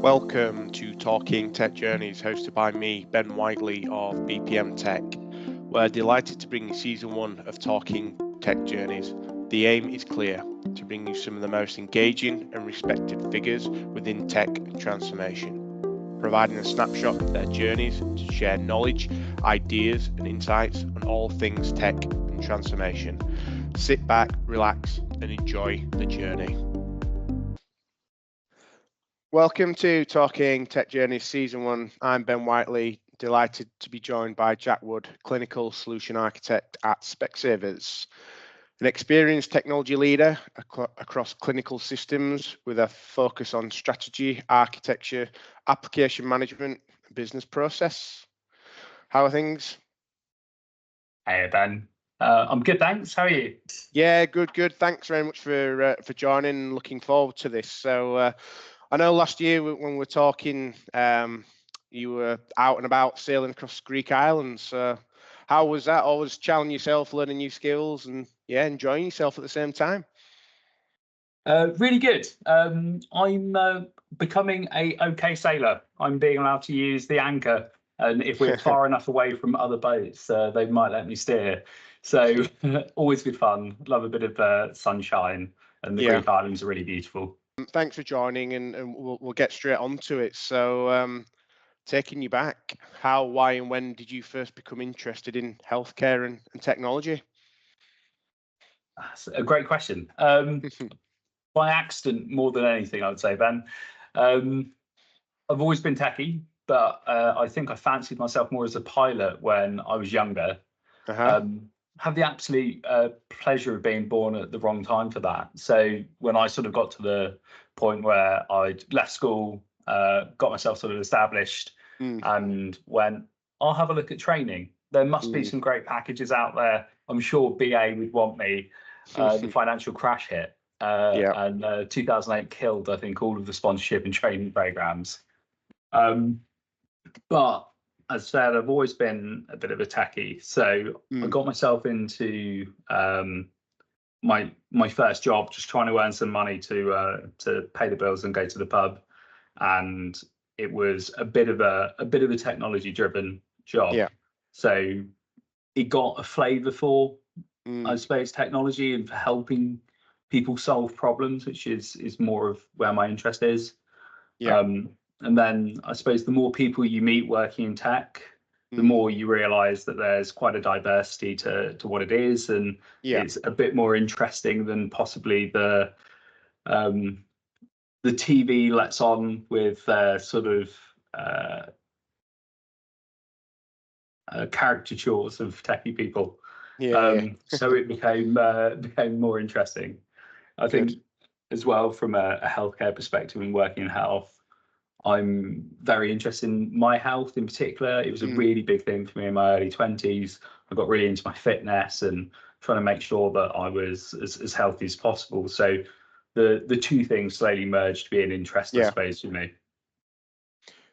Welcome to Talking Tech Journeys, hosted by me, Ben Whiteley of BPM Tech. We're delighted to bring you season 1 of Talking Tech Journeys. The aim is clear, to bring you some of the most engaging and respected figures within tech and transformation, providing a snapshot of their journeys to share knowledge, ideas and insights on all things tech and transformation. Sit back, relax and enjoy the journey. Welcome to Talking Tech Journeys Season 1. I'm Ben Whiteley, delighted to be joined by Jack Wood, Clinical Solution Architect at Specsavers, an experienced technology leader across clinical systems with a focus on strategy, architecture, application management, and business process. How are things? Hey, Ben. I'm good, thanks. How are you? Yeah, good. Thanks very much for joining. Looking forward to this. So I know last year when we were talking, you were out and about sailing across Greek islands. How was that? Always challenging yourself, learning new skills, and enjoying yourself at the same time. Really good. I'm becoming a okay sailor. I'm being allowed to use the anchor, and if we're far enough away from other boats, they might let me steer. So always good fun. Love a bit of sunshine, and the Greek islands are really beautiful. Thanks for joining, and we'll get straight onto it. So, taking you back, how, why, and when did you first become interested in healthcare and technology? That's a great question. By accident, more than anything, I would say, Ben. I've always been techie, but I think I fancied myself more as a pilot when I was younger. Have the absolute pleasure of being born at the wrong time for that. So when I sort of got to the point where I'd left school, got myself sort of established, and went, I'll have a look at training. There must be some great packages out there. I'm sure BA would want me. The financial crash hit, and 2008 killed, I think, all of the sponsorship and training programs. But as I said, I've always been a bit of a techie. So I got myself into my first job, just trying to earn some money to pay the bills and go to the pub. And it was a bit of a technology driven job. So it got a flavour for, I suppose, technology and for helping people solve problems, which is more of where my interest is. And then I suppose the more people you meet working in tech, the more you realise that there's quite a diversity to what it is, and it's a bit more interesting than possibly the TV lets on with sort of caricatures of techie people. So it became more interesting. I think as well from a healthcare perspective and working in health, I'm very interested in my health in particular. It was a really big thing for me in my early 20s. I got really into my fitness and trying to make sure that I was as healthy as possible. So the two things slowly merged to be an interest, I suppose, for me.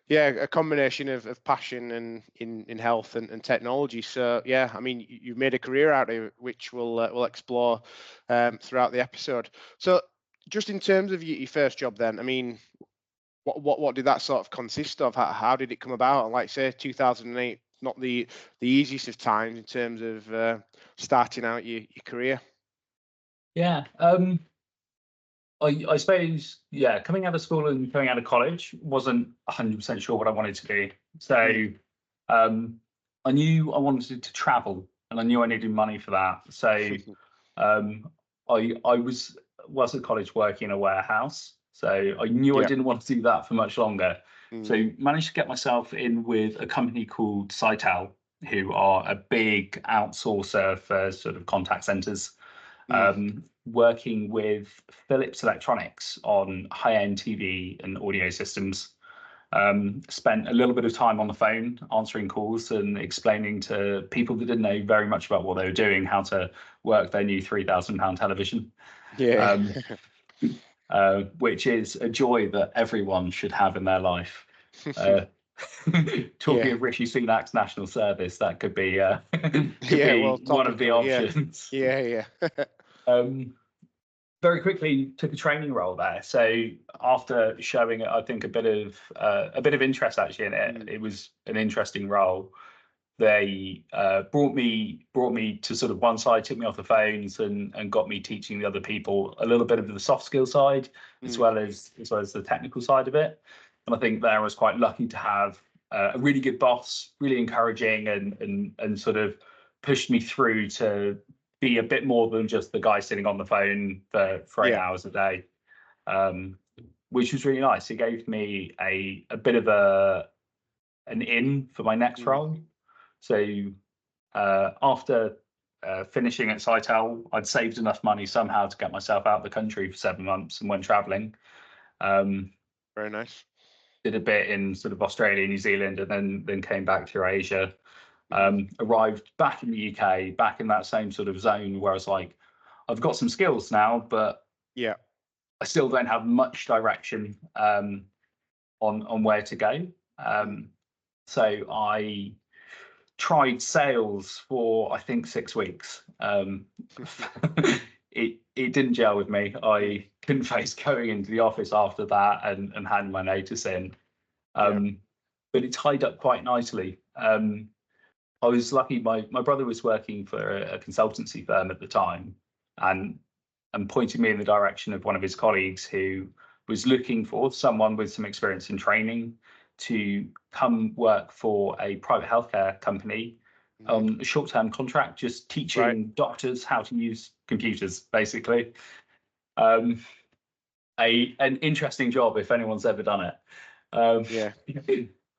Yeah, a combination of passion and in health and technology. So yeah, I mean, you've made a career out of it, which we'll explore throughout the episode. So just in terms of your first job, then, I mean, what did that sort of consist of? How did it come about? And like say, 2008, not the easiest of times in terms of starting out your career. Yeah. I suppose, coming out of school and coming out of college, wasn't 100% sure what I wanted to do. So I knew I wanted to travel, and I knew I needed money for that. So I was at college working in a warehouse. So I knew I didn't want to do that for much longer. So managed to get myself in with a company called Sitel, who are a big outsourcer for sort of contact centers. Working with Philips Electronics on high-end TV and audio systems. Spent a little bit of time on the phone answering calls and explaining to people that didn't know very much about what they were doing how to work their new £3,000 television. Which is a joy that everyone should have in their life. Talking of Rishi Sunak's national service, that could be one of the options. very quickly took a training role there. So after showing, I think, a bit of interest actually in it, it was an interesting role. They brought me to sort of one side, took me off the phones, and got me teaching the other people a little bit of the soft skill side as well as the technical side of it. And I think there I was quite lucky to have a really good boss, really encouraging, and sort of pushed me through to be a bit more than just the guy sitting on the phone for 8 hours a day, which was really nice. It gave me a bit of an in for my next role. So after finishing at Sitel, I'd saved enough money somehow to get myself out of the country for 7 months and went traveling. Very nice. Did a bit in sort of Australia, New Zealand, and then came back to Asia. Arrived back in the UK, back in that same sort of zone where I was like, I've got some skills now, but I still don't have much direction on where to go. So I tried sales for, I think, 6 weeks. It didn't gel with me. I couldn't face going into the office after that and handing my notice in. But it tied up quite nicely. I was lucky. My brother was working for a consultancy firm at the time, and pointed me in the direction of one of his colleagues who was looking for someone with some experience in training to come work for a private healthcare company on a short-term contract, just teaching doctors how to use computers, basically. An interesting job if anyone's ever done it.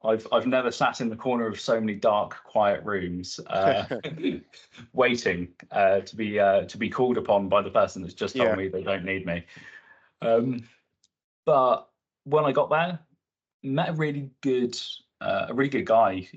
I've never sat in the corner of so many dark, quiet rooms, waiting to be called upon by the person that's just told me they don't need me. But when I got there, met a really good guy,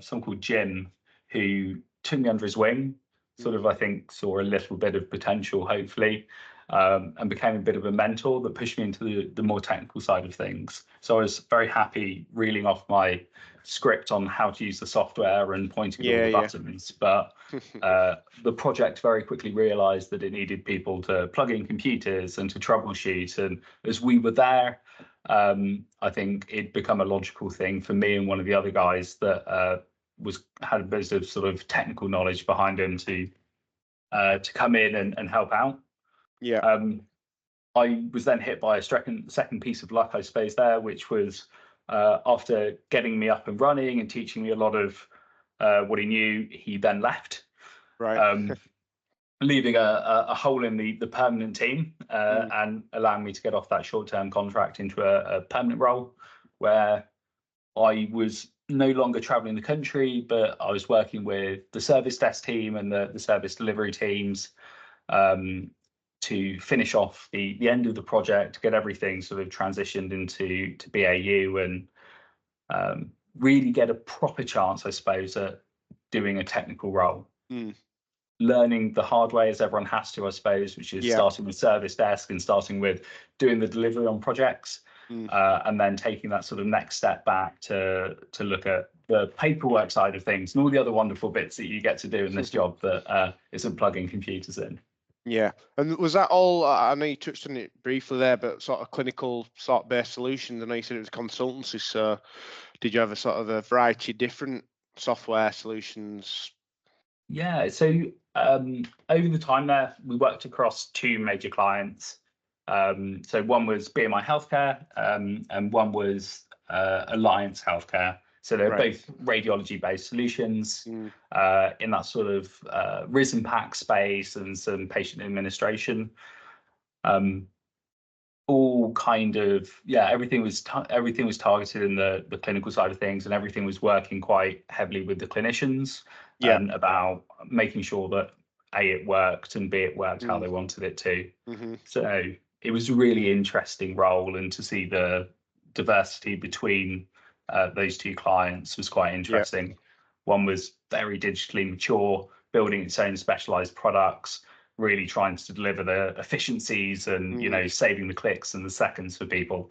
someone called Jim, who took me under his wing. Sort of, I think, saw a little bit of potential, hopefully. And became a bit of a mentor that pushed me into the more technical side of things. So I was very happy reeling off my script on how to use the software and pointing at all the buttons. But the project very quickly realized that it needed people to plug in computers and to troubleshoot. And as we were there, I think it'd become a logical thing for me and one of the other guys that had a bit of sort of technical knowledge behind him to come in and help out. I was then hit by a second piece of luck, I suppose, there, which was after getting me up and running and teaching me a lot of what he knew, he then left, leaving a hole in the permanent team and allowing me to get off that short-term contract into a permanent role where I was no longer traveling the country, but I was working with the service desk team and the service delivery teams to finish off the end of the project, get everything sort of transitioned into BAU, and really get a proper chance, I suppose, at doing a technical role. Learning the hard way, as everyone has to, I suppose, which is starting with service desk and starting with doing the delivery on projects, and then taking that sort of next step back to look at the paperwork side of things and all the other wonderful bits that you get to do in this job that isn't plugging computers in. Yeah, and was that all? I know you touched on it briefly there, but sort of clinical sort of based solutions. I know you said it was consultancy. So, did you have a sort of a variety of different software solutions? Yeah, so over the time there, we worked across 2 major clients. So one was BMI Healthcare, and one was Alliance Healthcare. So they're both radiology-based solutions in that sort of RIS and PAC space and some patient administration. All kind of, everything was targeted in the clinical side of things, and everything was working quite heavily with the clinicians and about making sure that A, it worked, and B, it worked how they wanted it to. So it was a really interesting role, and to see the diversity between those 2 clients was quite interesting. One was very digitally mature, building its own specialized products, really trying to deliver the efficiencies and saving the clicks and the seconds for people.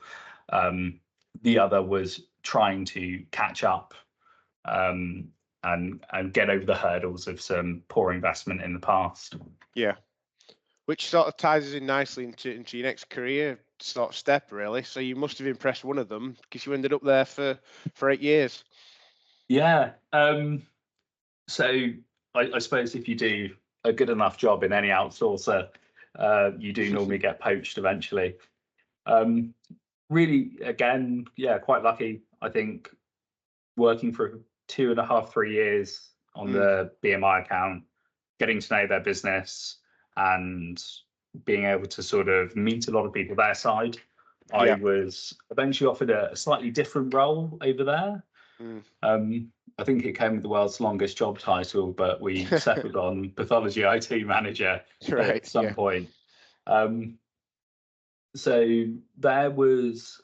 The other was trying to catch up and get over the hurdles of some poor investment in the past. which sort of ties us in nicely into your next career sort of step, really. So you must have impressed one of them because you ended up there for 8 years. Yeah. So I suppose if you do a good enough job in any outsourcer, you do normally get poached eventually. Really, again, yeah, quite lucky. I think working for 2.5, 3 years on the BMI account, getting to know their business and being able to sort of meet a lot of people their side. I Yeah. was eventually offered a slightly different role over there. I think it came with the world's longest job title, but we settled on Pathology IT Manager Right. at some point. So there was,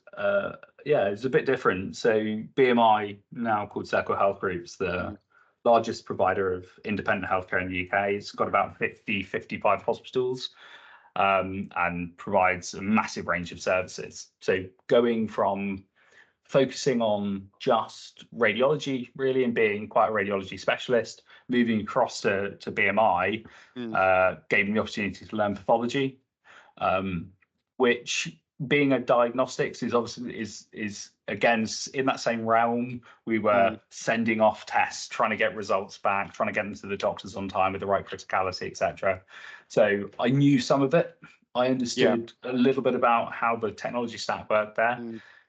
yeah, it was a bit different. So BMI, now called Circle Health Group's the largest provider of independent healthcare in the UK. It's got about 50, 55 hospitals, and provides a massive range of services. So going from focusing on just radiology, really, and being quite a radiology specialist, moving across to BMI, gave me the opportunity to learn pathology, which, being a diagnostics, is obviously is again in that same realm. We were sending off tests, trying to get results back, trying to get them to the doctors on time with the right criticality, etc. So I knew some of it. I understood a little bit about how the technology stack worked there.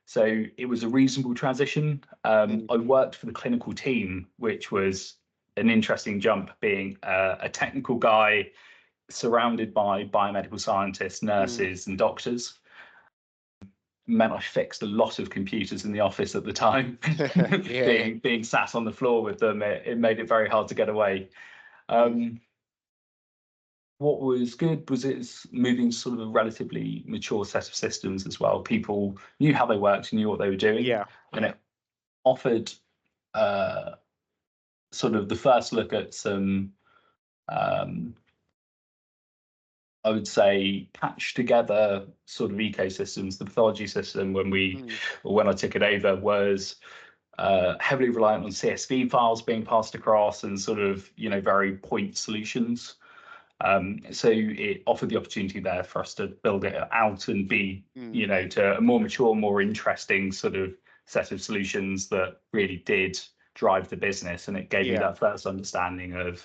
So it was a reasonable transition. I worked for the clinical team, which was an interesting jump, being a technical guy surrounded by biomedical scientists, nurses, and doctors. Meant I fixed a lot of computers in the office at the time. Being sat on the floor with them, it made it very hard to get away. What was good was it's moving sort of a relatively mature set of systems as well. People knew how they worked, knew what they were doing, and it offered sort of the first look at some, I would say, patched together sort of ecosystems. The pathology system, when I took it over, was heavily reliant on CSV files being passed across and sort of, very point solutions. So it offered the opportunity there for us to build it out and be, to a more mature, more interesting sort of set of solutions that really did drive the business. And it gave me that first understanding of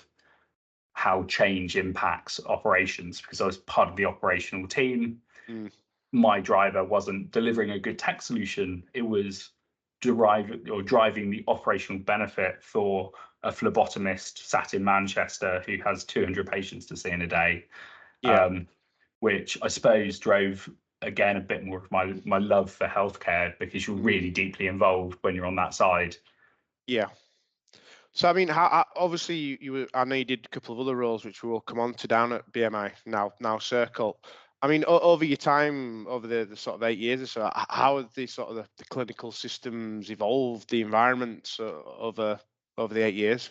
how change impacts operations, because I was part of the operational team. My driver wasn't delivering a good tech solution. It was driving the operational benefit for a phlebotomist sat in Manchester who has 200 patients to see in a day, which I suppose drove, again, a bit more of my love for healthcare, because you're really deeply involved when you're on that side. So I mean, obviously you were, I know you did a couple of other roles which we'll come on to down at BMI now Circle. I mean, over your time, over the sort of 8 years or so, how have the sort of the clinical systems evolved, the environments over the 8 years?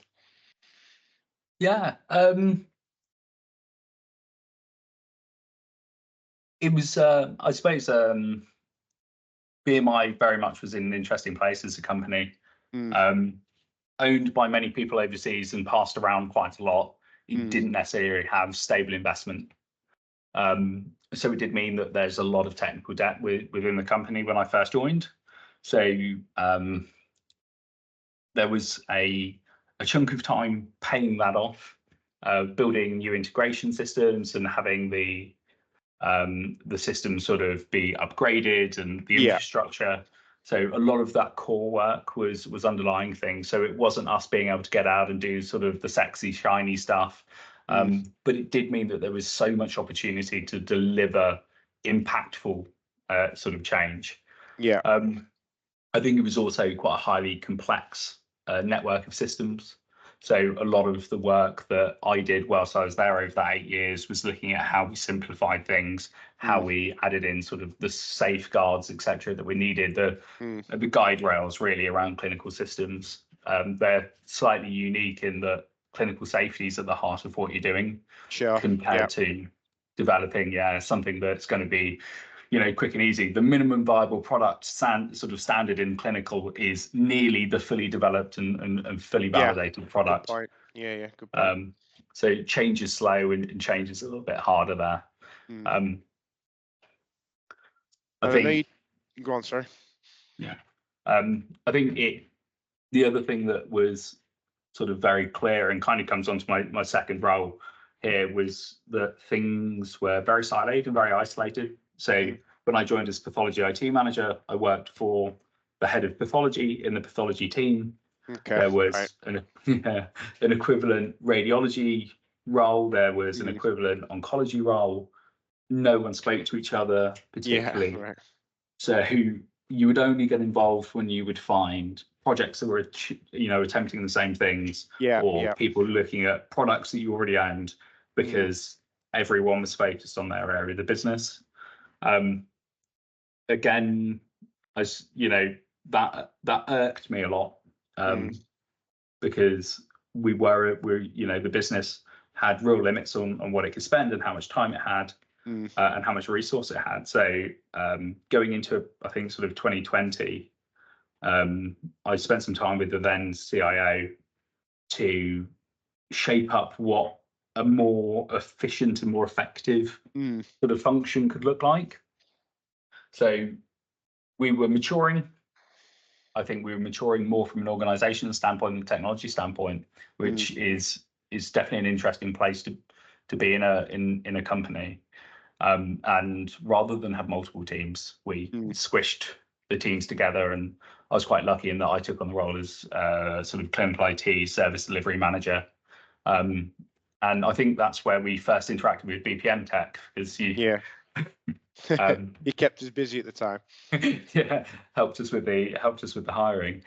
It was, I suppose, BMI very much was in an interesting place as a company. Owned by many people overseas and passed around quite a lot. It didn't necessarily have stable investment. So it did mean that there's a lot of technical debt within the company when I first joined. So there was a chunk of time paying that off, building new integration systems and having the system sort of be upgraded and the infrastructure. So a lot of that core work was underlying things. So it wasn't us being able to get out and do sort of the sexy, shiny stuff. But it did mean that there was so much opportunity to deliver impactful sort of change. I think it was also quite a highly complex network of systems. So a lot of the work that I did whilst I was there over that 8 years was looking at how we simplified things, how we added in sort of the safeguards, etc., that we needed, the guide rails really around clinical systems. They're slightly unique in that clinical safety is at the heart of what you're doing, compared to developing something that's going to be, quick and easy. The minimum viable product standard in clinical is nearly the fully developed and fully validated product. Good point. Good point. So change is slow and change is a little bit harder there. I think. Go on, sorry. Yeah. I think the other thing that was sort of very clear and kind of comes onto my second role here was that things were very siloed and very isolated. So when I joined as Pathology IT Manager, I worked for the head of pathology in the pathology team. Okay, there was an equivalent radiology role. There was an equivalent oncology role. No one spoke to each other particularly. Yeah, right. So you would only get involved when you would find projects that were, attempting the same things, or people looking at products that you already owned, because everyone was focused on their area of the business. Again, as you know, that irked me a lot, because the business had real limits on what it could spend and how much time it had. And how much resource it had. So going into, I think, sort of 2020, I spent some time with the then CIO to shape up what a more efficient and more effective sort of function could look like. So we were maturing. I think we were maturing more from an organizational standpoint and technology standpoint, which is definitely an interesting place to be in a company. And rather than have multiple teams, we squished the teams together, and I was quite lucky in that I took on the role as sort of clinical IT service delivery manager. And I think that's where we first interacted with BPM Tech, because he kept us busy at the time. helped us with the hiring.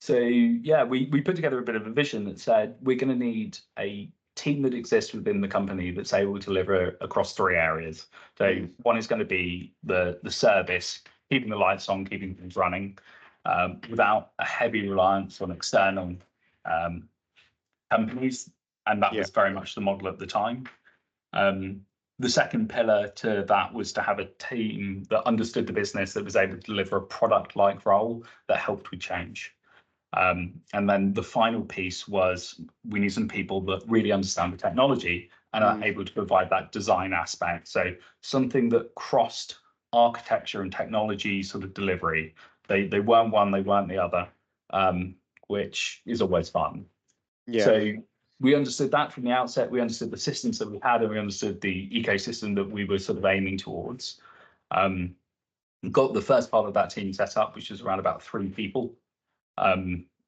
So we put together a bit of a vision that said we're going to need a team that exists within the company that's able to deliver across three areas. So one is going to be the service, keeping the lights on, keeping things running, without a heavy reliance on external companies, and that was very much the model at the time. The second pillar to that was to have a team that understood the business, that was able to deliver a product-like role that helped with change. And then the final piece was we need some people that really understand the technology and are able to provide that design aspect. So something that crossed architecture and technology sort of delivery. They weren't one, they weren't the other, which is always fun. So we understood that from the outset. We understood the systems that we had, and we understood the ecosystem that we were sort of aiming towards. Got the first part of that team set up, which was around about 3 people.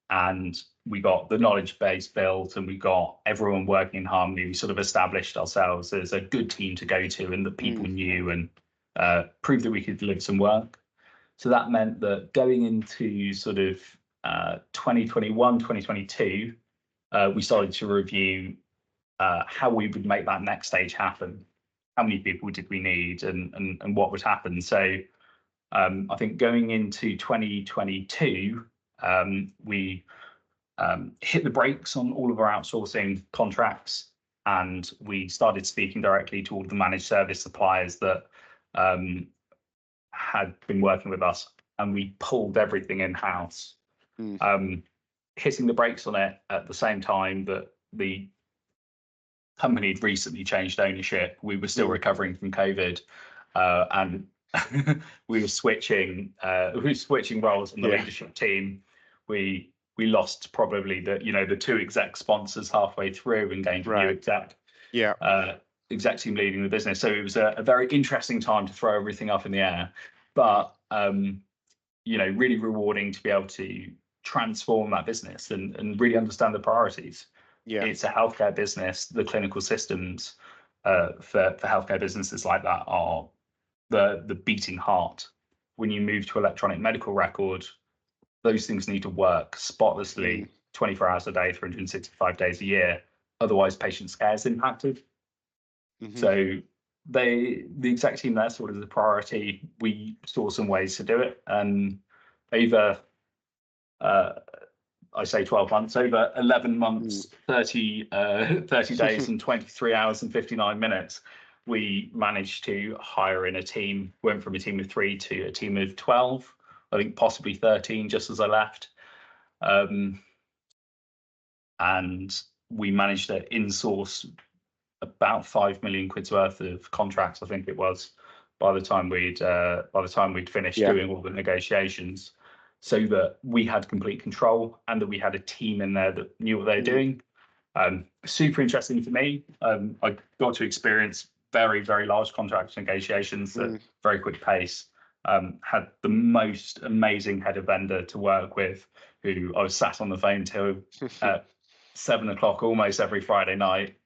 And we got the knowledge base built, and we got everyone working in harmony. We sort of established ourselves as a good team to go to, and that people knew, and proved that we could deliver some work. So that meant that going into sort of 2021, 2022, we started to review how we would make that next stage happen. How many people did we need, and what would happen? So I think going into 2022, we hit the brakes on all of our outsourcing contracts, and we started speaking directly to all of the managed service suppliers that had been working with us, and we pulled everything in-house. Hitting the brakes on it at the same time that the company had recently changed ownership. We were still recovering from COVID, and we were switching roles in the leadership team. We lost probably the 2 exec sponsors halfway through, and gained a new exec team leading the business. So it was a very interesting time to throw everything up in the air, but really rewarding to be able to transform that business and really understand the priorities. It's a healthcare business. The clinical systems for healthcare businesses like that are the beating heart. When you move to electronic medical record, those things need to work spotlessly 24 hours a day, 365 days a year. Otherwise, patient care is impacted. So the exec team there saw it as a priority. We saw some ways to do it, and over I say 12 months, over 11 months, 30 days and 23 hours and 59 minutes, we managed to hire in a team. Went from a team of 3 to a team of 12, I think possibly 13 just as I left. And we managed to insource about 5 million quid's worth of contracts, I think it was, by the time we'd finished doing all the negotiations, so that we had complete control and that we had a team in there that knew what they were doing. Super interesting for me. I got to experience very, very large contract negotiations at very quick pace. Had the most amazing head of vendor to work with, who I was sat on the phone till 7 o'clock almost every Friday night,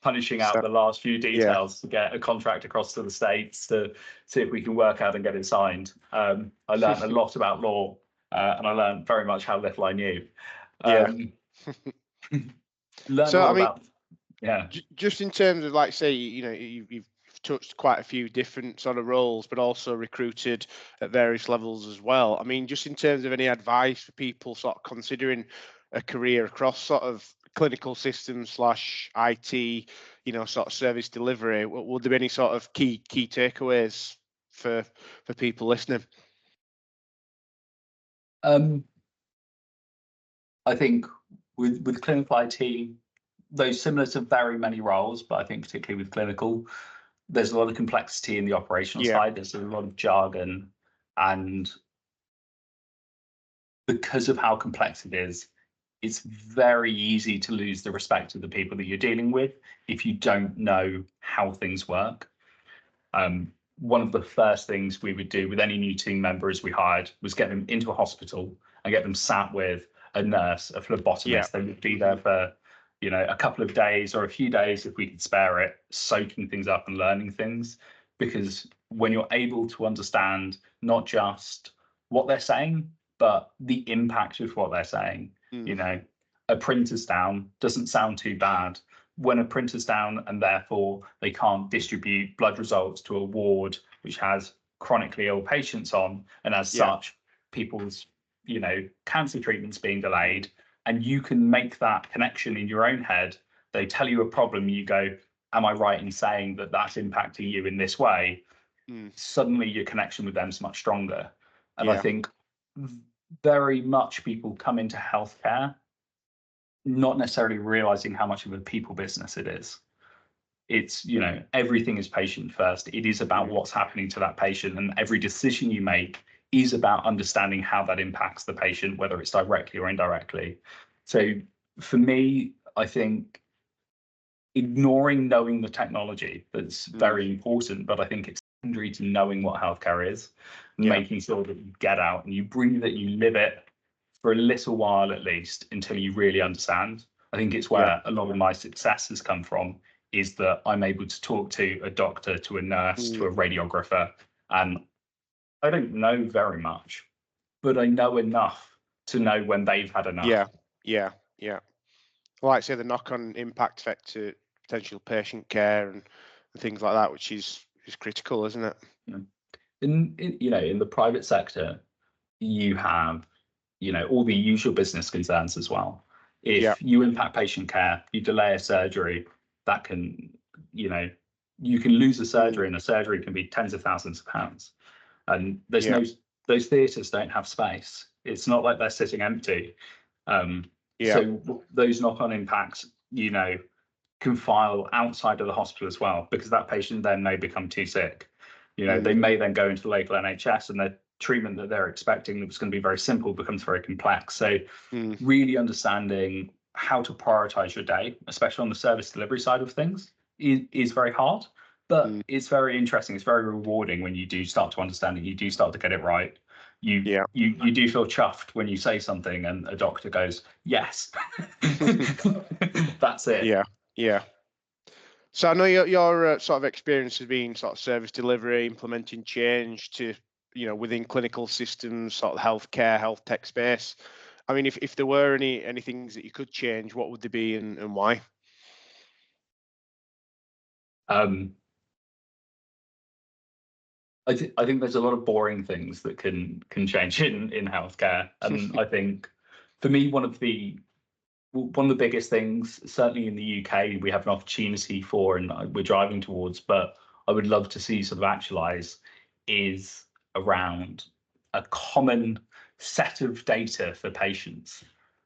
punishing out the last few details to get a contract across to the States to see if we can work out and get it signed. I learned a lot about law, and I learned very much how little I knew. Just in terms of, like, say, you've touched quite a few different sort of roles, but also recruited at various levels as well. I mean, just in terms of any advice for people sort of considering a career across sort of clinical systems / IT, sort of service delivery, would there be any sort of key takeaways for people listening? I think with clinical IT, though similar to very many roles, but I think particularly with clinical, there's a lot of complexity in the operational side. There's a lot of jargon, and because of how complex it is, it's very easy to lose the respect of the people that you're dealing with if you don't know how things work. One of the first things we would do with any new team members we hired was get them into a hospital and get them sat with a nurse, a phlebotomist. They would be there for a couple of days or a few days if we could spare it, soaking things up and learning things. Because when you're able to understand not just what they're saying, but the impact of what they're saying, a printer's down doesn't sound too bad. When a printer's down and therefore they can't distribute blood results to a ward which has chronically ill patients on, and as such, people's cancer treatments being delayed, and you can make that connection in your own head. They tell you a problem, you go, am I right in saying that that's impacting you in this way? Suddenly your connection with them is much stronger. And I think very much people come into healthcare not necessarily realizing how much of a people business it is. It's, everything is patient first. It is about what's happening to that patient, and every decision you make is about understanding how that impacts the patient, whether it's directly or indirectly. So for me, I think ignoring knowing the technology, that's very important, but I think it's secondary to knowing what healthcare is, making sure that you get out and you breathe it, you live it for a little while at least until you really understand. I think it's where a lot of my success has come from, is that I'm able to talk to a doctor, to a nurse, to a radiographer, and I don't know very much, but I know enough to know when they've had enough. Yeah. Like I say, the knock-on impact effect to potential patient care and things like that, which is critical, isn't it? In the private sector, you have all the usual business concerns as well. If you impact patient care, you delay a surgery, that can, you can lose a surgery, and a surgery can be tens of thousands of pounds. And there's those theatres don't have space. It's not like they're sitting empty. So those knock-on impacts, can file outside of the hospital as well, because that patient then may become too sick. They may then go into the local NHS, and the treatment that they're expecting that was going to be very simple becomes very complex. So really understanding how to prioritize your day, especially on the service delivery side of things, is very hard, but it's very interesting. It's very rewarding when you do start to understand it, you do start to get it right. You do feel chuffed when you say something and a doctor goes, yes. That's it. So I know your sort of experience has been sort of service delivery, implementing change to, within clinical systems, sort of healthcare, health tech space. I mean, if there were any things that you could change, what would they be and why? I think there's a lot of boring things that can change in healthcare, and I think for me one of the biggest things, certainly in the UK, we have an opportunity for, and we're driving towards, but I would love to see sort of actualize, is around a common set of data for patients,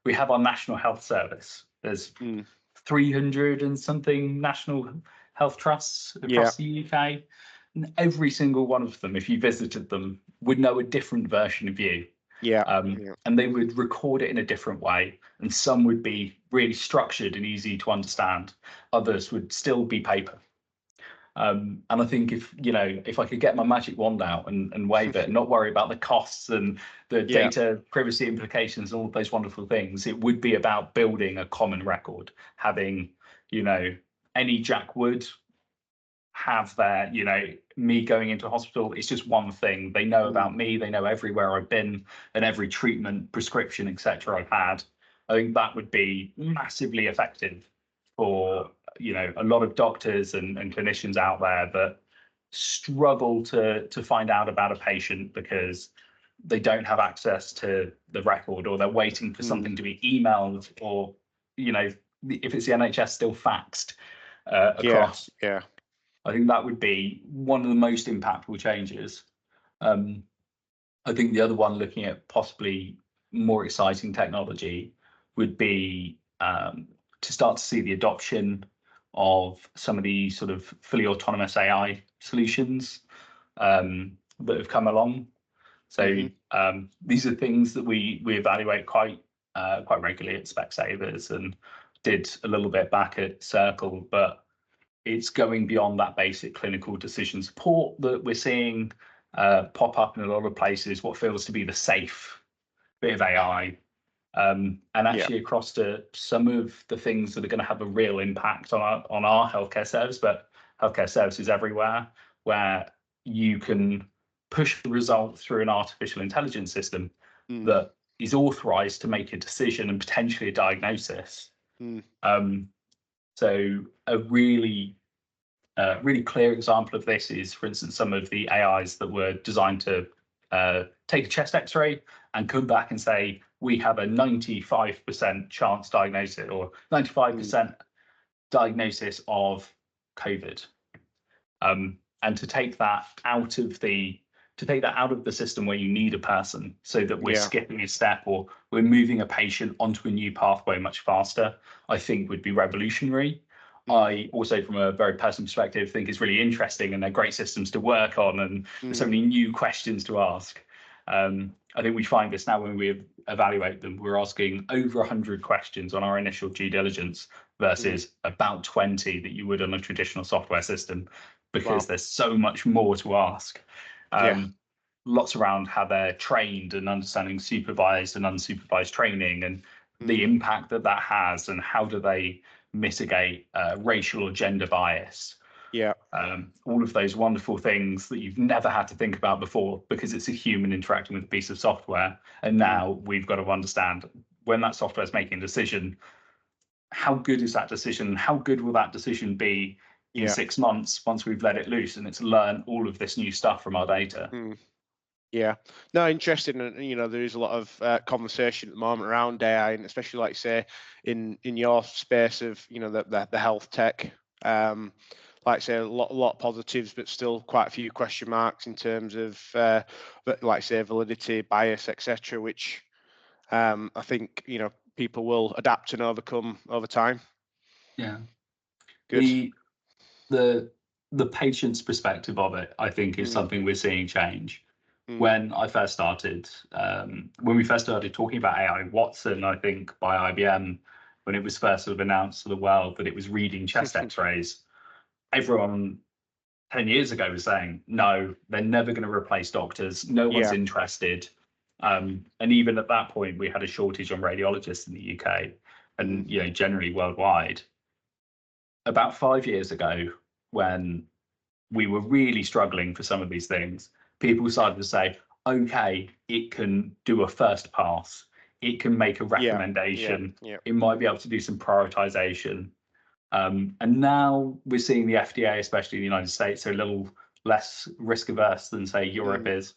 we have our National Health Service. There's 300 and something national health trusts across the UK. And every single one of them, if you visited them, would know a different version of you. And they would record it in a different way. And some would be really structured and easy to understand. Others would still be paper. And I think if I could get my magic wand out and wave it and not worry about the costs and the data privacy implications and all those wonderful things, it would be about building a common record, having, any Jack would have their, me going into hospital, it's just one thing. They know about me, they know everywhere I've been and every treatment, prescription, etc. I've had. I think that would be massively effective for a lot of doctors and clinicians out there that struggle to find out about a patient because they don't have access to the record, or they're waiting for something to be emailed, or if it's the NHS, still faxed across. I think that would be one of the most impactful changes. I think the other one, looking at possibly more exciting technology, would be to start to see the adoption of some of the sort of fully autonomous AI solutions that have come along. So these are things that we evaluate quite regularly at Specsavers, and did a little bit back at Circle, but it's going beyond that basic clinical decision support that we're seeing pop up in a lot of places, what feels to be the safe bit of AI. And actually across to some of the things that are going to have a real impact on our healthcare service, but healthcare services everywhere, where you can push the result through an artificial intelligence system that is authorized to make a decision and potentially a diagnosis. So a really clear example of this is, for instance, some of the AIs that were designed to take a chest X-ray and come back and say, we have a 95% chance diagnosis, or 95% diagnosis of COVID. And to take that out of the system where you need a person, so that we're skipping a step or we're moving a patient onto a new pathway much faster, I think would be revolutionary. I also, from a very personal perspective, think it's really interesting, and they're great systems to work on, and there's so many new questions to ask. I think we find this now when we evaluate them, we're asking over 100 questions on our initial due diligence versus about 20 that you would on a traditional software system, because there's so much more to ask. Lots around how they're trained and understanding supervised and unsupervised training, and the impact that has, and how do they mitigate racial or gender bias. All of those wonderful things that you've never had to think about before, because it's a human interacting with a piece of software. And now we've got to understand, when that software is making a decision, how good is that decision? How good will that decision be in 6 months once we've let it loose and it's learned all of this new stuff from our data? No, interesting. And there is a lot of conversation at the moment around AI, and especially, like say, in your space of the health tech. Like I say, a lot of positives, but still quite a few question marks in terms of like say validity, bias, etc., which I think people will adapt and overcome over time. Good. The patient's perspective of it, I think, is something we're seeing change. When we first started talking about AI, Watson, I think by IBM, when it was first sort of announced to the world that it was reading chest X-rays, everyone 10 years ago was saying, no, they're never going to replace doctors. No one's interested. And even at that point, we had a shortage on radiologists in the UK and generally worldwide. About 5 years ago, when we were really struggling for some of these things, people started to say, okay, it can do a first pass. It can make a recommendation. It might be able to do some prioritization. And now we're seeing the FDA, especially in the United States, are a little less risk averse than, say, Europe is,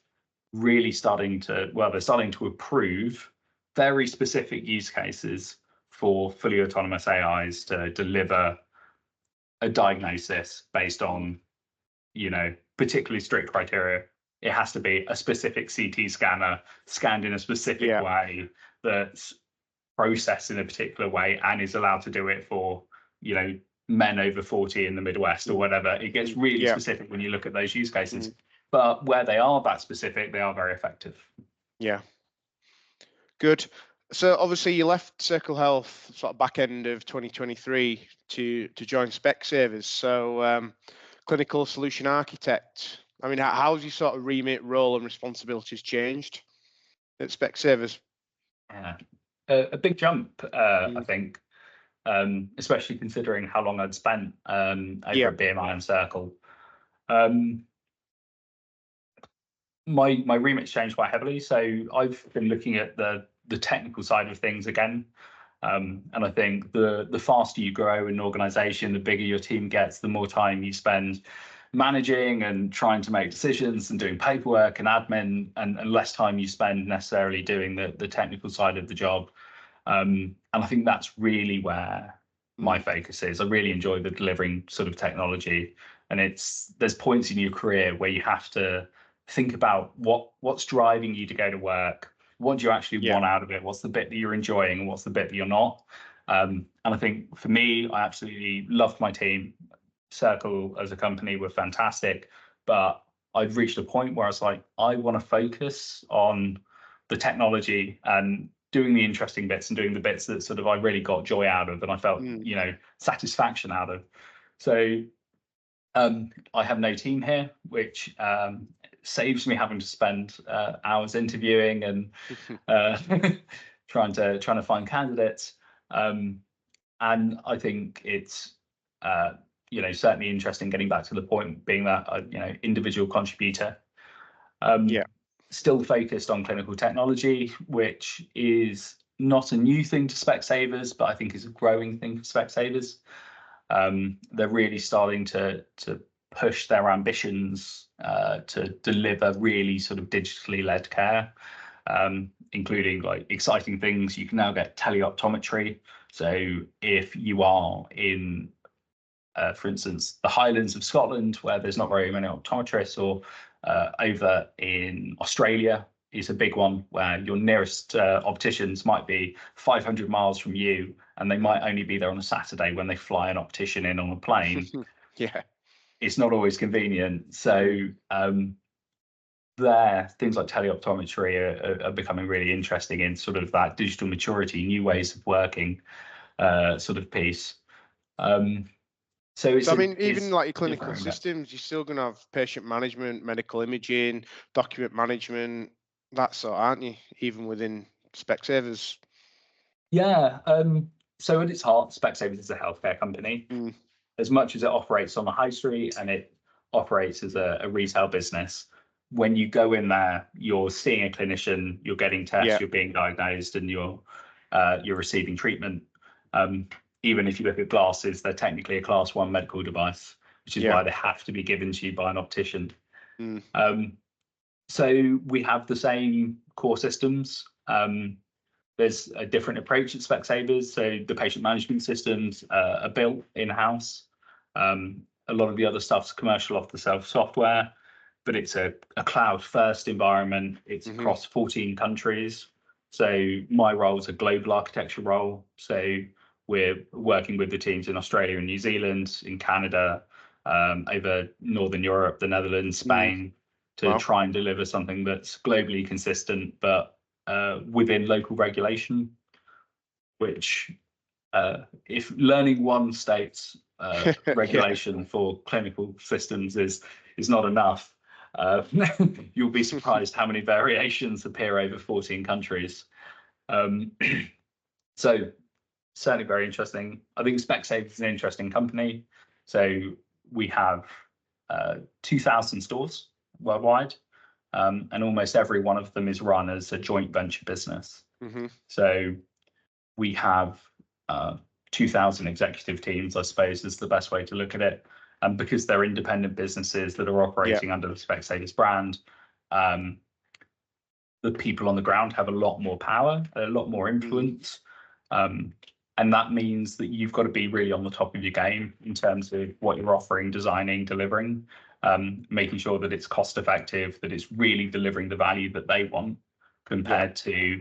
really starting to approve very specific use cases for fully autonomous AIs to deliver a diagnosis based on, particularly strict criteria. It has to be a specific CT scanner scanned in a specific way that's process in a particular way and is allowed to do it for, men over 40 in the Midwest or whatever. It gets really specific when you look at those use cases. But where they are that specific, they are very effective. Yeah. Good. So obviously you left Circle Health sort of back end of 2023 to join Specsavers. So clinical solution architect. I mean, how's your sort of remit, role, and responsibilities changed at Specsavers? Yeah, a big jump, I think, especially considering how long I'd spent over at BMI and Circle. My remit's changed quite heavily, so I've been looking at the technical side of things again. And I think the faster you grow in an organization, the bigger your team gets, the more time you spend managing and trying to make decisions and doing paperwork and admin, and less time you spend necessarily doing the technical side of the job. And I think that's really where my focus is. I really enjoy the delivering sort of technology, and there's points in your career where you have to think about what's driving you to go to work. What do you actually want out of it? What's the bit that you're enjoying and what's the bit that you're not? And I think for me, I absolutely loved my team. Circle as a company were fantastic, but I'd reached a point where I was like, I want to focus on the technology and doing the interesting bits and doing the bits that sort of I really got joy out of and I felt, satisfaction out of. So I have no team here, which saves me having to spend hours interviewing and trying to find candidates. And I think it's certainly interesting getting back to the point being that individual contributor. Still focused on clinical technology, which is not a new thing to Specsavers, but I think is a growing thing for Specsavers. They're really starting to push their ambitions to deliver really sort of digitally led care, including like exciting things. You can now get teleoptometry. So if you are in, for instance, the Highlands of Scotland, where there's not very many optometrists, or over in Australia is a big one, where your nearest opticians might be 500 miles from you, and they might only be there on a Saturday when they fly an optician in on a plane. It's not always convenient. So things like teleoptometry are becoming really interesting in sort of that digital maturity, new ways of working sort of piece. So I mean, even like your clinical systems, you're still going to have patient management, medical imaging, document management, that sort, aren't you? Even within Specsavers. Yeah. So at its heart, Specsavers is a healthcare company. As much as it operates on the high street and it operates as a retail business, when you go in there, you're seeing a clinician, you're getting tests, you're being diagnosed, and you're receiving treatment. Even if you look at glasses, they're technically a class 1 medical device, which is why they have to be given to you by an optician. So we have the same core systems. There's a different approach at Specsavers. So the patient management systems are built in-house. A lot of the other stuff's commercial off-the-shelf software, but it's a cloud-first environment. It's across 14 countries. So my role is a global architecture role. So we're working with the teams in Australia and New Zealand, in Canada, over Northern Europe, the Netherlands, Spain, to try and deliver something that's globally consistent, but within local regulation, which if learning one state's regulation for clinical systems is not enough, you'll be surprised how many variations appear over 14 countries. So certainly very interesting. I think Specsavers is an interesting company. So we have 2,000 stores worldwide, and almost every one of them is run as a joint venture business. So we have 2,000 executive teams, I suppose, is the best way to look at it. And because they're independent businesses that are operating under the Specsavers brand, the people on the ground have a lot more power, a lot more influence. And that means that you've got to be really on the top of your game in terms of what you're offering, designing, delivering, making sure that it's cost effective, that it's really delivering the value that they want, compared to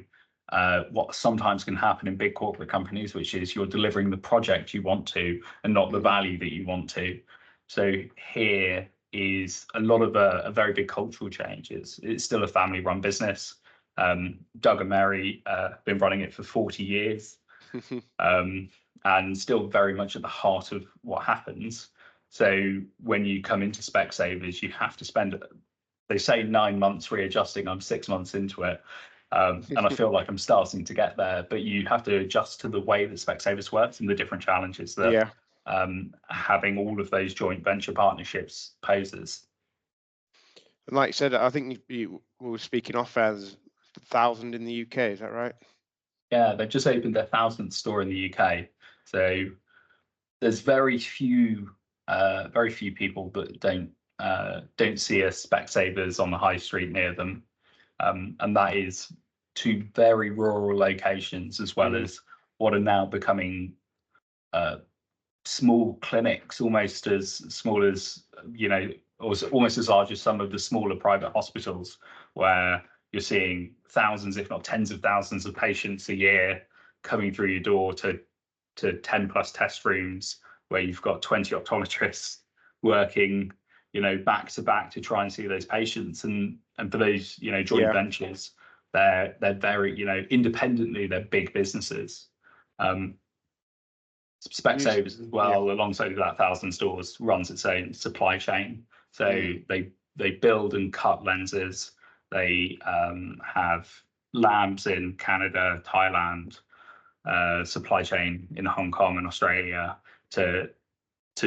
what sometimes can happen in big corporate companies, which is you're delivering the project you want to and not the value that you want to. So here is a lot of a very big cultural change. It's still a family-run business. Doug and Mary have been running it for 40 years, and still very much at the heart of what happens. So when you come into Specsavers, you have to spend, they say 9 months readjusting. I'm 6 months into it. And I feel like I'm starting to get there, but you have to adjust to the way that Specsavers works and the different challenges that having all of those joint venture partnerships poses. And like you said, I think we were speaking off as 1,000 in the UK. Is that right? Yeah, they've just opened their 1,000th store in the UK. So there's very few people that don't see a Specsavers on the high street near them, and that is to very rural locations, as well as what are now becoming small clinics, almost as small as, or almost as large as some of the smaller private hospitals, where you're seeing thousands, if not tens of thousands of patients a year coming through your door to 10 plus test rooms, where you've got 20 optometrists working, back to back to try and see those patients. And for those, joint ventures, they're very, independently, they're big businesses. Specsavers as well, alongside that 1,000 stores, runs its own supply chain. So they build and cut lenses. They have labs in Canada, Thailand, supply chain in Hong Kong and Australia to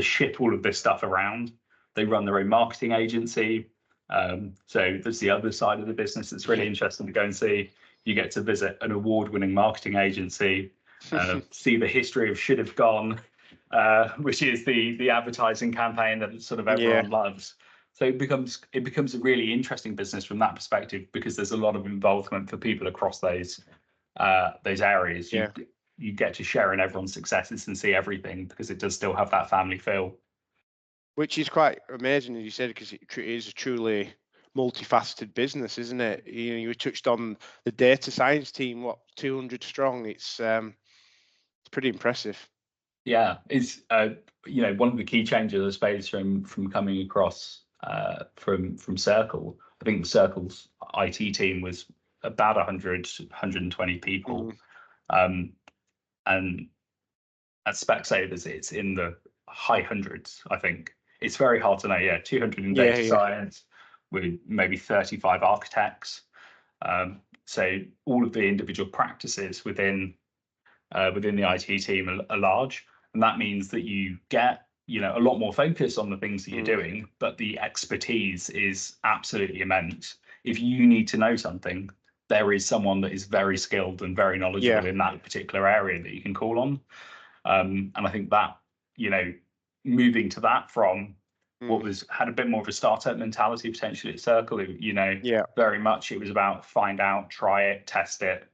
ship all of this stuff around. They run their own marketing agency. So there's the other side of the business that's really interesting to go and see. You get to visit an award-winning marketing agency, see the history of Should Have Gone, which is the advertising campaign that sort of everyone loves. So it becomes a really interesting business from that perspective, because there's a lot of involvement for people across those areas. You get to share in everyone's successes and see everything, because it does still have that family feel. Which is quite amazing, as you said, because it is a truly multifaceted business, isn't it? You touched on the data science team, 200 strong. It's pretty impressive. Yeah, it's one of the key changes, I suppose, from coming across from Circle. I think Circle's IT team was about 120 people, and at Specsavers it's in the high hundreds. I think it's very hard to know. 200 in data science, with maybe 35 architects. So all of the individual practices within the IT team are large, and that means that you get a lot more focus on the things that you're doing, but the expertise is absolutely immense. If you need to know something, there is someone that is very skilled and very knowledgeable in that particular area that you can call on. And I think that moving to that from what had a bit more of a startup mentality potentially at Circle, very much it was about find out, try it, test it.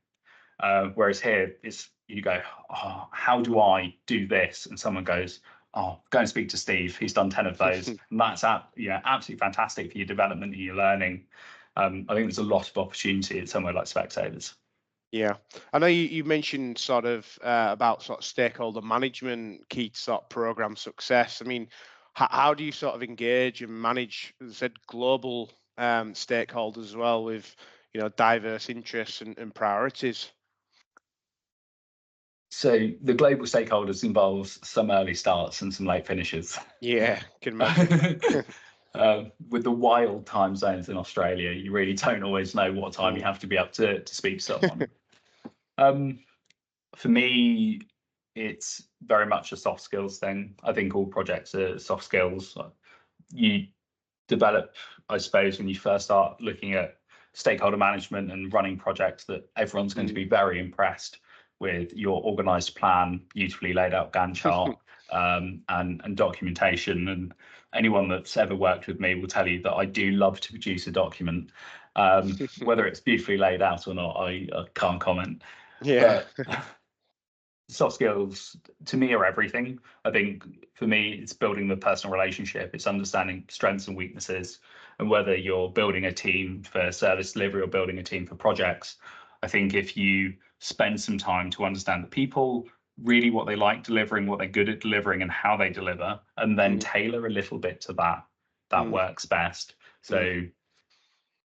Whereas here it's you go, oh, how do I do this? And someone goes, oh, go and speak to Steve. He's done 10 of those. And that's absolutely fantastic for your development and your learning. I think there's a lot of opportunity at somewhere like Specsavers. Yeah, I know you mentioned sort of about sort of stakeholder management, key to sort of program success. I mean, how do you sort of engage and manage, as I said, global stakeholders as well, with diverse interests and priorities? So the global stakeholders involves some early starts and some late finishes. Yeah, can imagine. With the wild time zones in Australia, you really don't always know what time you have to be up to speak to someone. For me, it's very much a soft skills thing. I think all projects are soft skills. You develop, I suppose, when you first start looking at stakeholder management and running projects, that everyone's going to be very impressed with your organized plan, beautifully laid out Gantt chart, and documentation. And anyone that's ever worked with me will tell you that I do love to produce a document. Whether it's beautifully laid out or not, I can't comment. Yeah. But soft skills to me are everything. I think for me, it's building the personal relationship. It's understanding strengths and weaknesses, and whether you're building a team for service delivery or building a team for projects, I think if you spend some time to understand the people, really what they like delivering, what they're good at delivering, and how they deliver, and then tailor a little bit to that works best. So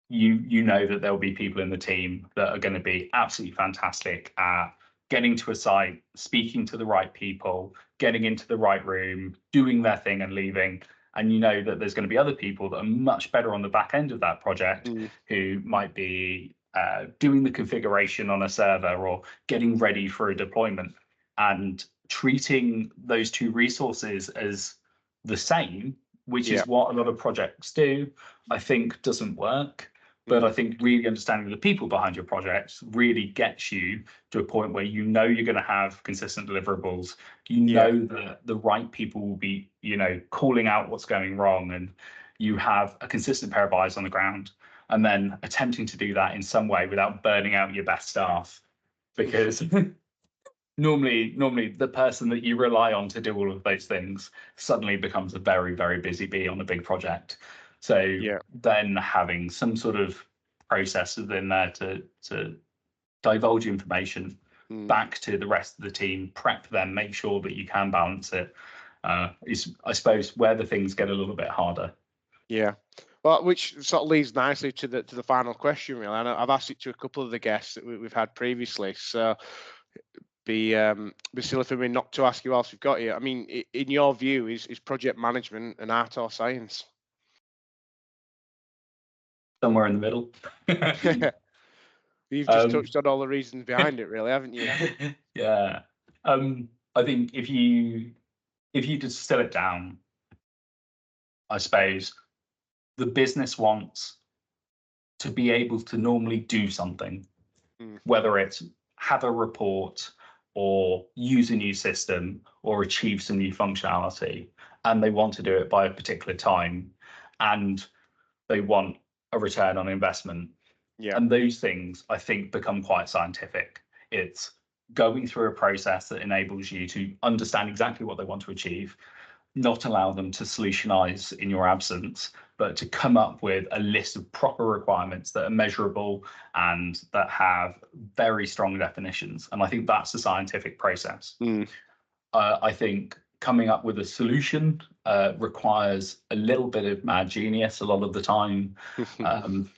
you know that there'll be people in the team that are going to be absolutely fantastic at getting to a site, speaking to the right people, getting into the right room, doing their thing and leaving. And you know that there's going to be other people that are much better on the back end of that project who might be doing the configuration on a server or getting ready for a deployment, and treating those two resources as the same, which is what a lot of projects do, I think doesn't work. But I think really understanding the people behind your projects really gets you to a point where you know you're going to have consistent deliverables. You know that the right people will be, calling out what's going wrong, and you have a consistent pair of eyes on the ground, and then attempting to do that in some way without burning out your best staff. Because normally the person that you rely on to do all of those things suddenly becomes a very, very busy bee on a big project. So then having some sort of process within there to divulge information back to the rest of the team, prep them, make sure that you can balance it, is, I suppose, where the things get a little bit harder. Yeah. Well, which sort of leads nicely to the final question, really. And I've asked it to a couple of the guests that we've had previously. So be silly for me not to ask you whilst we've got you. I mean, in your view, is project management an art or science? Somewhere in the middle. You've just touched on all the reasons behind it, really, haven't you? Yeah. I think if you distill it down, I suppose the business wants to be able to normally do something, whether it's have a report or use a new system or achieve some new functionality, and they want to do it by a particular time, and they want a return on investment. And those things, I think, become quite scientific. It's going through a process that enables you to understand exactly what they want to achieve, not allow them to solutionize in your absence, but to come up with a list of proper requirements that are measurable and that have very strong definitions. And I think that's the scientific process. I think coming up with a solution requires a little bit of mad genius a lot of the time.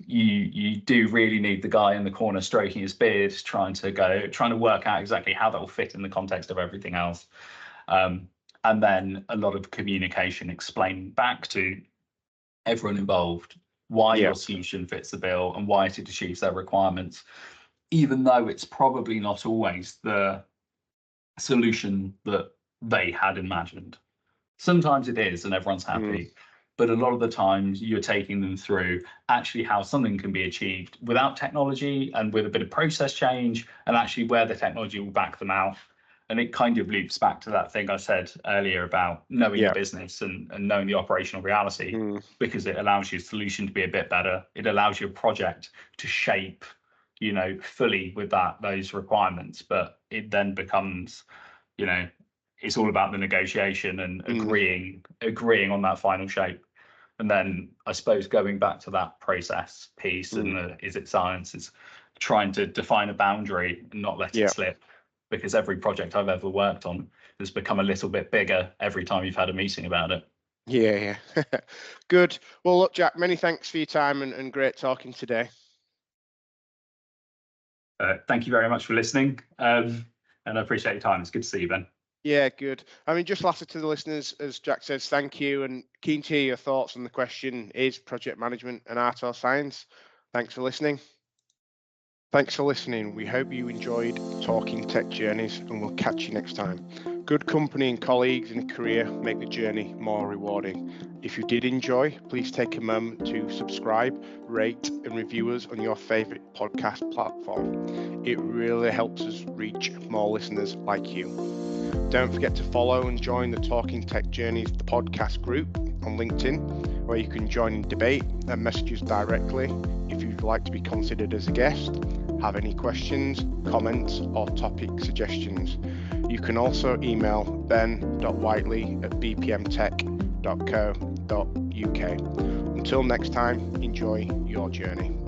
You do really need the guy in the corner stroking his beard, trying to work out exactly how that will fit in the context of everything else. And then a lot of communication explaining back to everyone involved why your solution fits the bill and why it achieves their requirements, even though it's probably not always the solution that they had imagined. Sometimes it is and everyone's happy, but a lot of the times you're taking them through actually how something can be achieved without technology and with a bit of process change, and actually where the technology will back them out. And it kind of loops back to that thing I said earlier about knowing the business and knowing the operational reality, because it allows your solution to be a bit better. It allows your project to shape, fully with those requirements. But it then becomes, it's all about the negotiation and agreeing on that final shape. And then I suppose going back to that process piece and is it science, is trying to define a boundary and not let it slip. Because every project I've ever worked on has become a little bit bigger every time you've had a meeting about it. Yeah. Good. Well, look, Jack, many thanks for your time and great talking today. Thank you very much for listening. And I appreciate your time. It's good to see you, Ben. Yeah, good. I mean, just lastly to the listeners, as Jack says, thank you, and keen to hear your thoughts on the question, is project management an art or science? Thanks for listening. Thanks for listening. We hope you enjoyed Talking Tech Journeys, and we'll catch you next time. Good company and colleagues in a career make the journey more rewarding. If you did enjoy, please take a moment to subscribe, rate, and review us on your favourite podcast platform. It really helps us reach more listeners like you. Don't forget to follow and join the Talking Tech Journeys, the podcast group on LinkedIn, where you can join in debate and message us directly if you'd like to be considered as a guest, have any questions, comments, or topic suggestions. You can also email ben.whiteley@bpmtech.co.uk. Until next time, enjoy your journey.